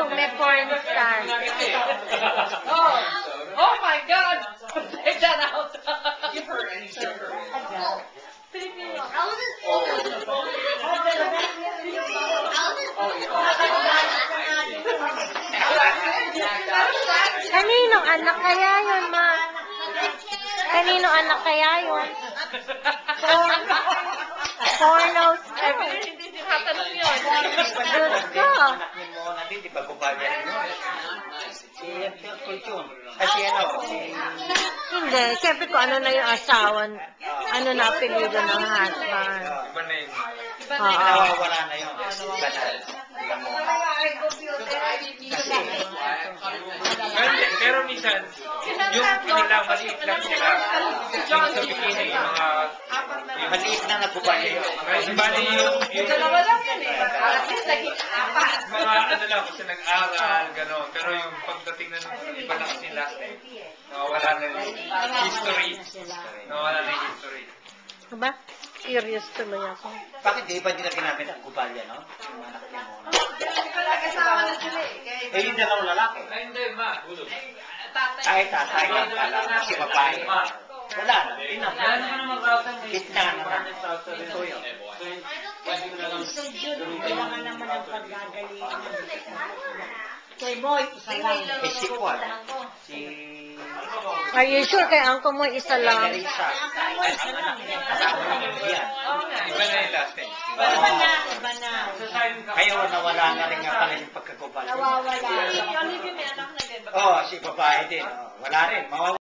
pag may porn star. Oh my God! Take that out. Give her any sugar. Kaninong anak kaya yun, ma? Kaninong anak kaya yun? Porno star. Hindi tinatanong yun. Diyos ko. Anak ni mo natin, di ba kumpanya rin yun? Si Kulchun. Si ano? Hindi. Siyempre kung ano na yung asawa, ano na apelido ng husband. Iba na yun. Oo. Nawawala na yun. Pero minsan, yung kanila maliit lang sila. Yung sa bikini, yung mga... Maliit na nagkumpanya yun. Bali yung... Dalawa lang yan eh. At least naging apat. Mga ano lang, kasi nag-aral, gano'n. Pero yung pagdating na iba na kasi last time, nawawala na yung history. Nawawala na yung history. Diba? Curious tuloy ako. Bakit di ba nila ginamit ang kumpanya, no? Yung anak ni mo. Kasama na sila eh. Eh, yung dalawang lalaki. Ay, hindi, ma. Ay, tatay. Si babae. Wala na. Ina. Wala naman naman kautan. Gitna na. Ito yun. Kailangan naman ang paggagalingan. Kay Boy, isa lang. Eh, si Juan. Si... Are you sure kay Uncle mo isa lang? Marisa. Asawa ni Bian. Iba na yung last time. Iba na, iba na. Ngayon, nawala na rin nga pala yung pagkakumpanya. Nawawala. Si Olivia may anak na din. Oo, si babae din. Wala rin. Mawawala.